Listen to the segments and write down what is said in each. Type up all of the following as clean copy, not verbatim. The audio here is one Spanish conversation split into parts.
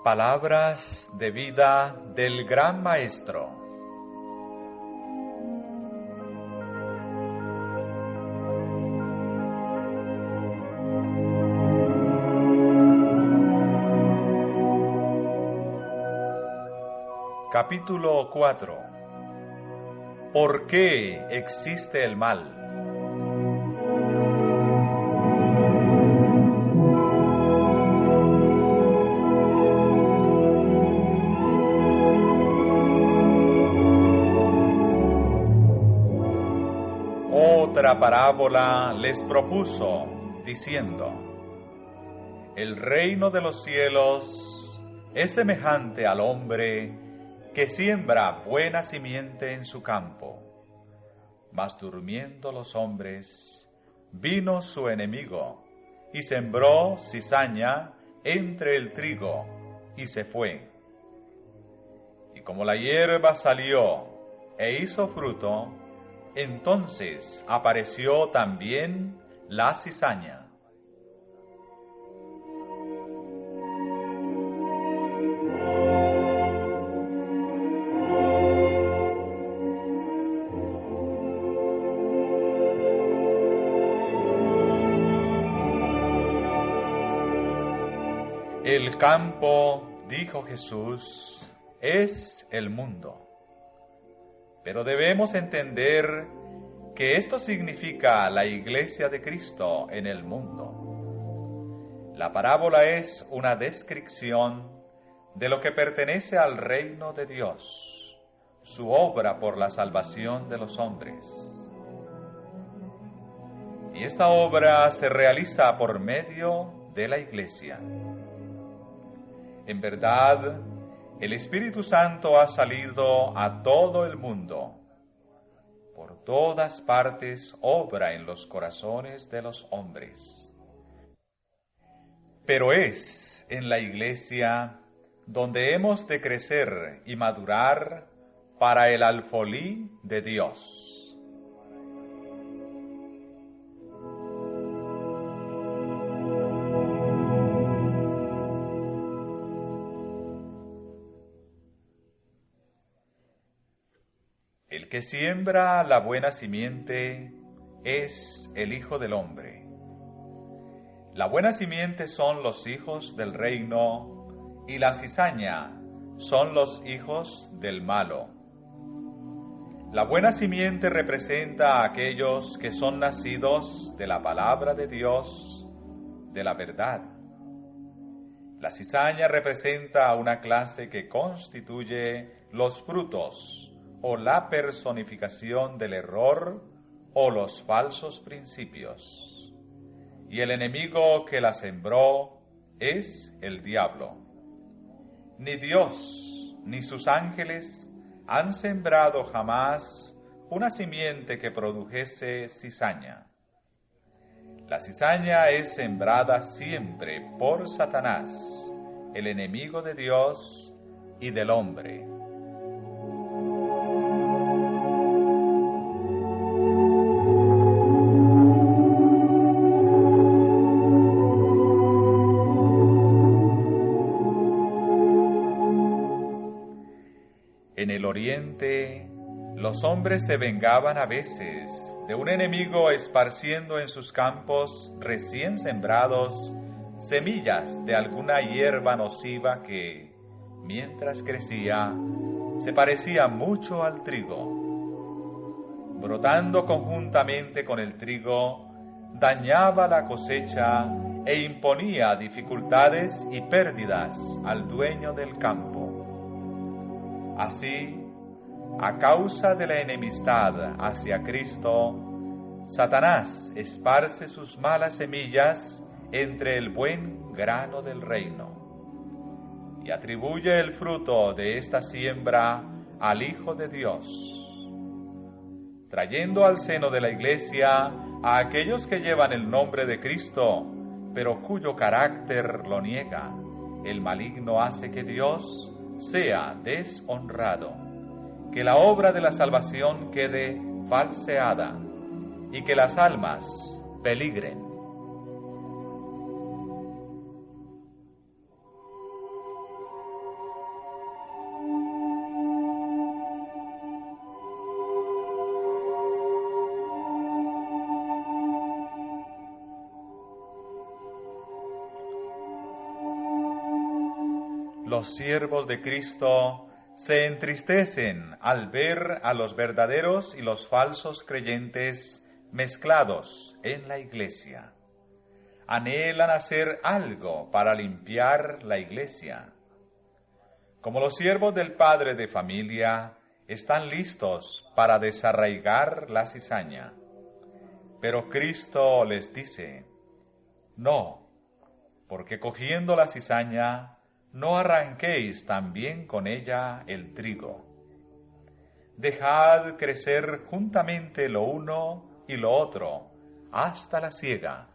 Palabras de vida del Gran Maestro. Capítulo 4. ¿Por qué existe el mal? Otra parábola les propuso, diciendo: El reino de los cielos es semejante al hombre que siembra buena simiente en su campo. Mas durmiendo los hombres, vino su enemigo, y sembró cizaña entre el trigo, y se fue. Y como la hierba salió e hizo fruto, entonces apareció también la cizaña. El campo, dijo Jesús, es el mundo. Pero debemos entender que esto significa la Iglesia de Cristo en el mundo. La parábola es una descripción de lo que pertenece al reino de Dios, su obra por la salvación de los hombres. Y esta obra se realiza por medio de la Iglesia. En verdad, el Espíritu Santo ha salido a todo el mundo. Por todas partes obra en los corazones de los hombres. Pero es en la Iglesia donde hemos de crecer y madurar para el alfolí de Dios. El que siembra la buena simiente es el Hijo del Hombre. La buena simiente son los hijos del reino y la cizaña son los hijos del malo. La buena simiente representa a aquellos que son nacidos de la palabra de Dios, de la verdad. La cizaña representa a una clase que constituye los frutos o la personificación del error o los falsos principios. Y el enemigo que la sembró es el diablo. Ni Dios ni sus ángeles han sembrado jamás una simiente que produjese cizaña. La cizaña es sembrada siempre por Satanás, el enemigo de Dios y del hombre. En el oriente, los hombres se vengaban a veces de un enemigo esparciendo en sus campos recién sembrados semillas de alguna hierba nociva que, mientras crecía, se parecía mucho al trigo. Brotando conjuntamente con el trigo, dañaba la cosecha e imponía dificultades y pérdidas al dueño del campo. Así, a causa de la enemistad hacia Cristo, Satanás esparce sus malas semillas entre el buen grano del reino y atribuye el fruto de esta siembra al Hijo de Dios, trayendo al seno de la Iglesia a aquellos que llevan el nombre de Cristo, pero cuyo carácter lo niega. El maligno hace que Dios sea deshonrado, que la obra de la salvación quede falseada y que las almas peligren. los siervos de Cristo se entristecen al ver a los verdaderos y los falsos creyentes mezclados en la iglesia. Anhelan hacer algo para limpiar la iglesia. Como los siervos del padre de familia, están listos para desarraigar la cizaña. Pero Cristo les dice, no, porque cogiendo la cizaña, no arranquéis también con ella el trigo. Dejad crecer juntamente lo uno y lo otro, hasta la siega.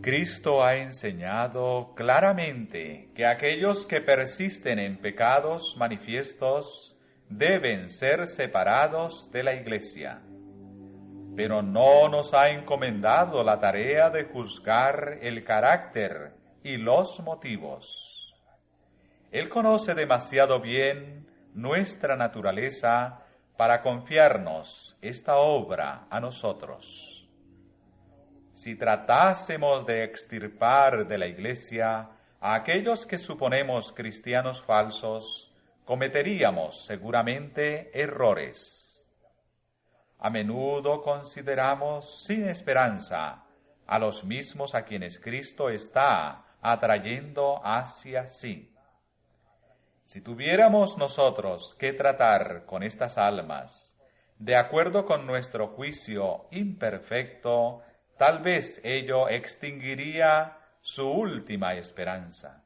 Cristo ha enseñado claramente que aquellos que persisten en pecados manifiestos deben ser separados de la Iglesia, pero no nos ha encomendado la tarea de juzgar el carácter y los motivos. Él conoce demasiado bien nuestra naturaleza para confiarnos esta obra a nosotros. Si tratásemos de extirpar de la Iglesia a aquellos que suponemos cristianos falsos, cometeríamos seguramente errores. A menudo consideramos sin esperanza a los mismos a quienes Cristo está atrayendo hacia sí. Si tuviéramos nosotros que tratar con estas almas de acuerdo con nuestro juicio imperfecto, tal vez ello extinguiría su última esperanza.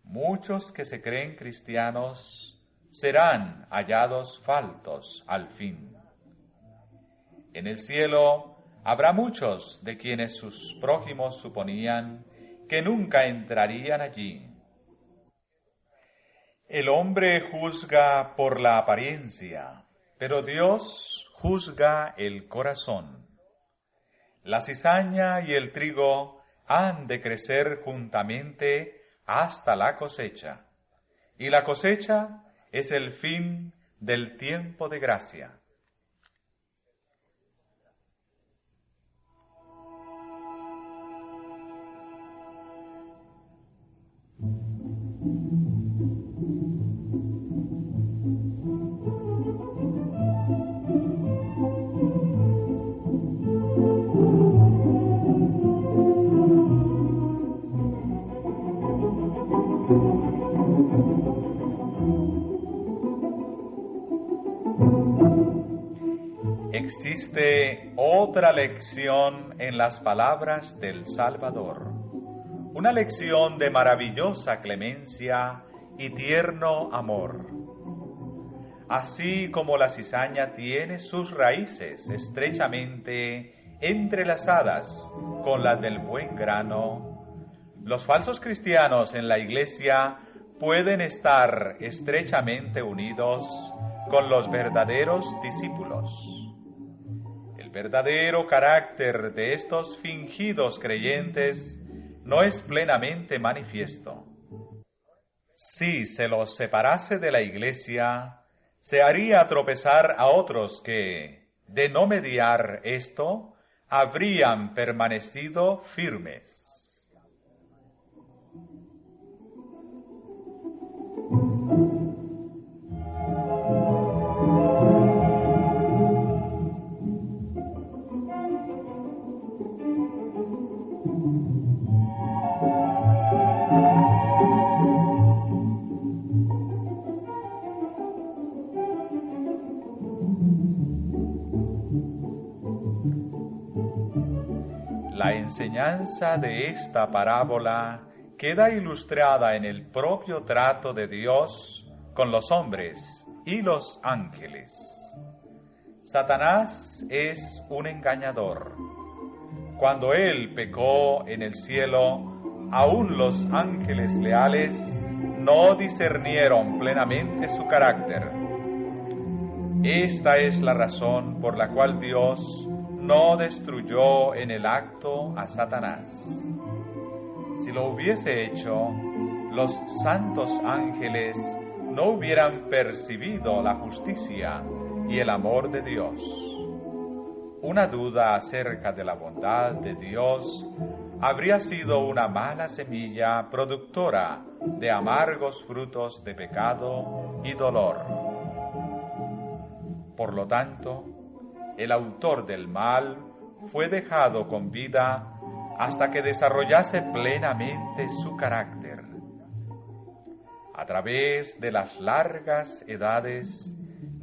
Muchos que se creen cristianos serán hallados faltos al fin. En el cielo habrá muchos de quienes sus prójimos suponían que nunca entrarían allí. El hombre juzga por la apariencia, pero Dios juzga el corazón. La cizaña y el trigo han de crecer juntamente hasta la cosecha, y la cosecha es el fin del tiempo de gracia. Existe otra lección en las palabras del Salvador, una lección de maravillosa clemencia y tierno amor. Así como la cizaña tiene sus raíces estrechamente entrelazadas con las del buen grano, los falsos cristianos en la Iglesia pueden estar estrechamente unidos con los verdaderos discípulos. El verdadero carácter de estos fingidos creyentes no es plenamente manifiesto. Si se los separase de la Iglesia, se haría tropezar a otros que, de no mediar esto, habrían permanecido firmes. La enseñanza de esta parábola queda ilustrada en el propio trato de Dios con los hombres y los ángeles. Satanás es un engañador. Cuando él pecó en el cielo, aún los ángeles leales no discernieron plenamente su carácter. Esta es la razón por la cual Dios no destruyó en el acto a Satanás. Si lo hubiese hecho, los santos ángeles no hubieran percibido la justicia y el amor de Dios. Una duda acerca de la bondad de Dios habría sido una mala semilla productora de amargos frutos de pecado y dolor. Por lo tanto, el autor del mal fue dejado con vida hasta que desarrollase plenamente su carácter. A través de las largas edades,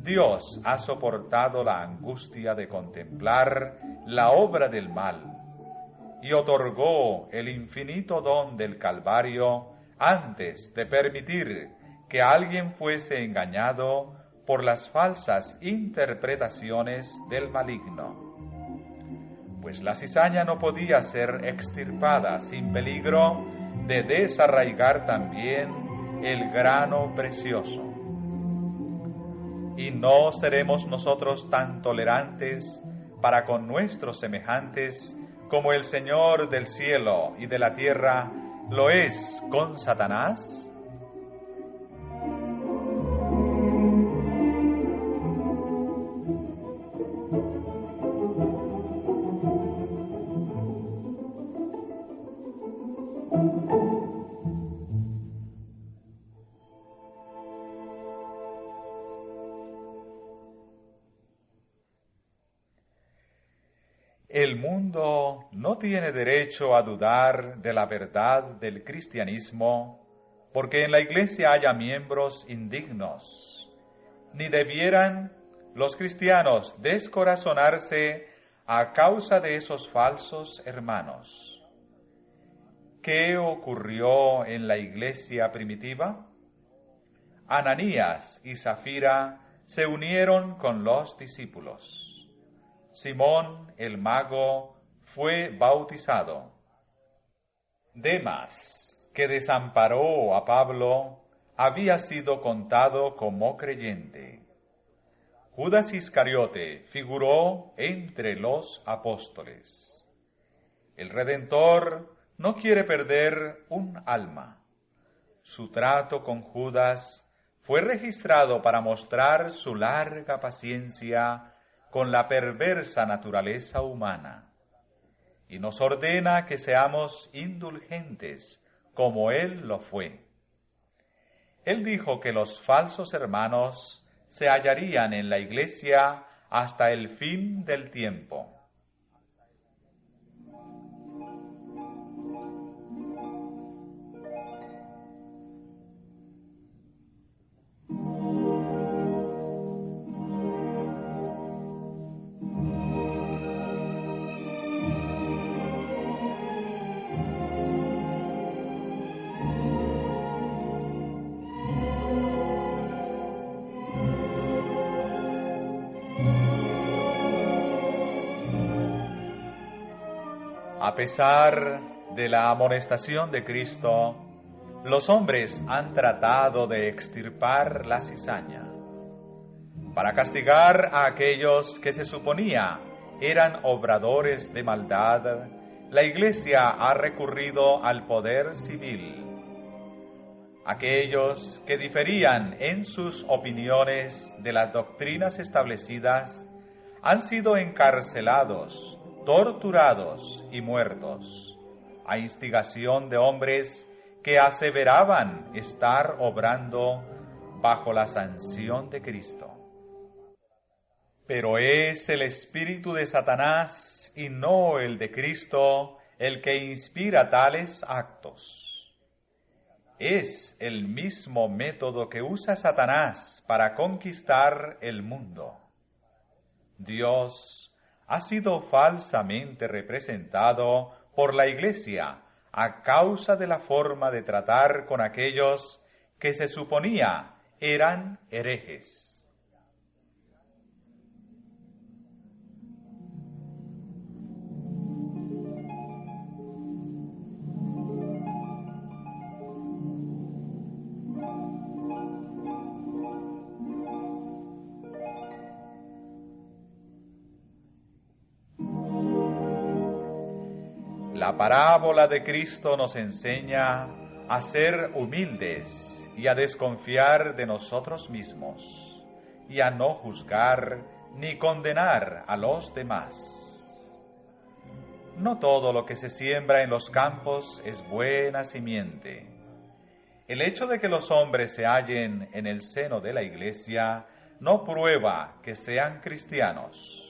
Dios ha soportado la angustia de contemplar la obra del mal y otorgó el infinito don del Calvario antes de permitir que alguien fuese engañado por las falsas interpretaciones del maligno. Pues la cizaña no podía ser extirpada sin peligro de desarraigar también el grano precioso. Y no seremos nosotros tan tolerantes para con nuestros semejantes como el Señor del cielo y de la tierra lo es con Satanás. El mundo no tiene derecho a dudar de la verdad del cristianismo, porque en la Iglesia haya miembros indignos, ni debieran los cristianos descorazonarse a causa de esos falsos hermanos. ¿Qué ocurrió en la Iglesia primitiva? Ananías y Zafira se unieron con los discípulos. Simón el mago fue bautizado. Demas, que desamparó a Pablo, había sido contado como creyente. Judas Iscariote figuró entre los apóstoles. El Redentor no quiere perder un alma. Su trato con Judas fue registrado para mostrar su larga paciencia con la perversa naturaleza humana, y nos ordena que seamos indulgentes como Él lo fue. Él dijo que los falsos hermanos se hallarían en la Iglesia hasta el fin del tiempo. A pesar de la amonestación de Cristo, los hombres han tratado de extirpar la cizaña. Para castigar a aquellos que se suponía eran obradores de maldad, la Iglesia ha recurrido al poder civil. Aquellos que diferían en sus opiniones de las doctrinas establecidas han sido encarcelados, torturados y muertos, a instigación de hombres que aseveraban estar obrando bajo la sanción de Cristo. Pero es el espíritu de Satanás y no el de Cristo el que inspira tales actos. Es el mismo método que usa Satanás para conquistar el mundo. Dios ha sido falsamente representado por la Iglesia a causa de la forma de tratar con aquellos que se suponía eran herejes. La parábola de Cristo nos enseña a ser humildes y a desconfiar de nosotros mismos y a no juzgar ni condenar a los demás. No todo lo que se siembra en los campos es buena simiente. El hecho de que los hombres se hallen en el seno de la Iglesia no prueba que sean cristianos.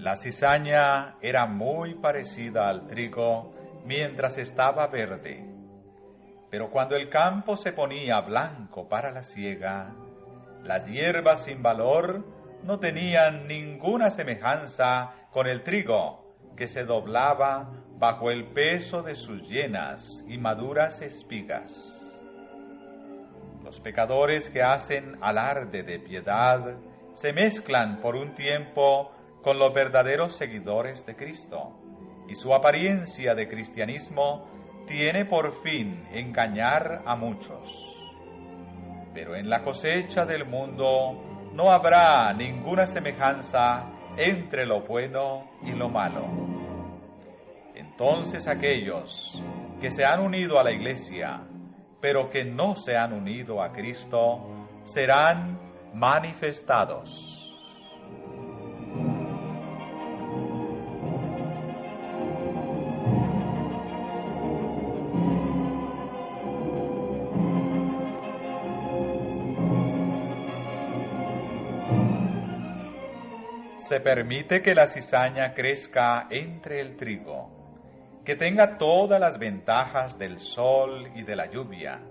La cizaña era muy parecida al trigo mientras estaba verde, pero cuando el campo se ponía blanco para la siega, las hierbas sin valor no tenían ninguna semejanza con el trigo, que se doblaba bajo el peso de sus llenas y maduras espigas. Los pecadores que hacen alarde de piedad se mezclan por un tiempo con los verdaderos seguidores de Cristo, y su apariencia de cristianismo tiene por fin engañar a muchos. Pero en la cosecha del mundo no habrá ninguna semejanza entre lo bueno y lo malo. Entonces aquellos que se han unido a la Iglesia, pero que no se han unido a Cristo, serán manifestados. Se permite que la cizaña crezca entre el trigo, que tenga todas las ventajas del sol y de la lluvia.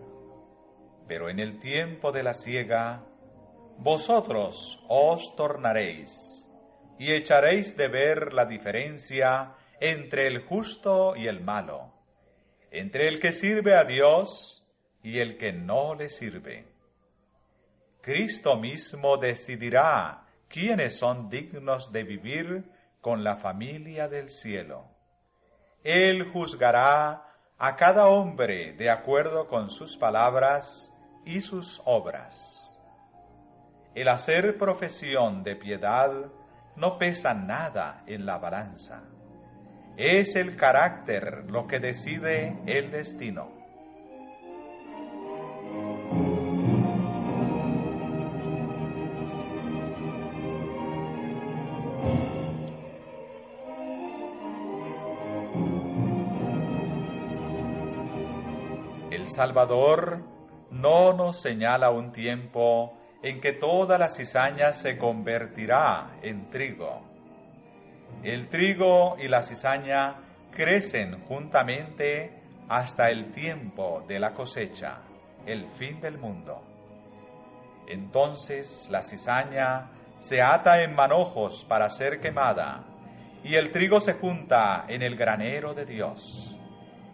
Pero en el tiempo de la siega, vosotros os tornaréis y echaréis de ver la diferencia entre el justo y el malo, entre el que sirve a Dios y el que no le sirve. Cristo mismo decidirá quiénes son dignos de vivir con la familia del cielo. Él juzgará a cada hombre de acuerdo con sus palabras y sus obras. El hacer profesión de piedad no pesa nada en la balanza. Es el carácter lo que decide el destino. El Salvador no nos señala un tiempo en que toda la cizaña se convertirá en trigo. El trigo y la cizaña crecen juntamente hasta el tiempo de la cosecha, el fin del mundo. Entonces la cizaña se ata en manojos para ser quemada, y el trigo se junta en el granero de Dios.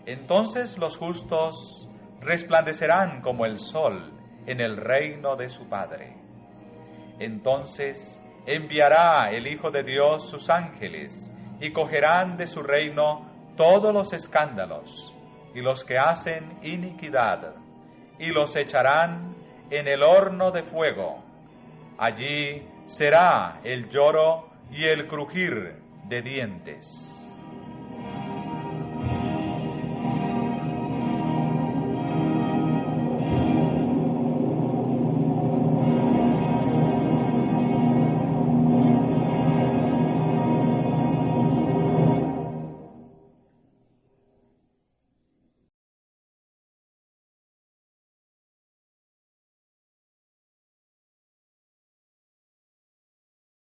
Entonces los justos resplandecerán como el sol en el reino de su Padre. Entonces enviará el Hijo de Dios sus ángeles, y cogerán de su reino todos los escándalos y los que hacen iniquidad, y los echarán en el horno de fuego. Allí será el lloro y el crujir de dientes.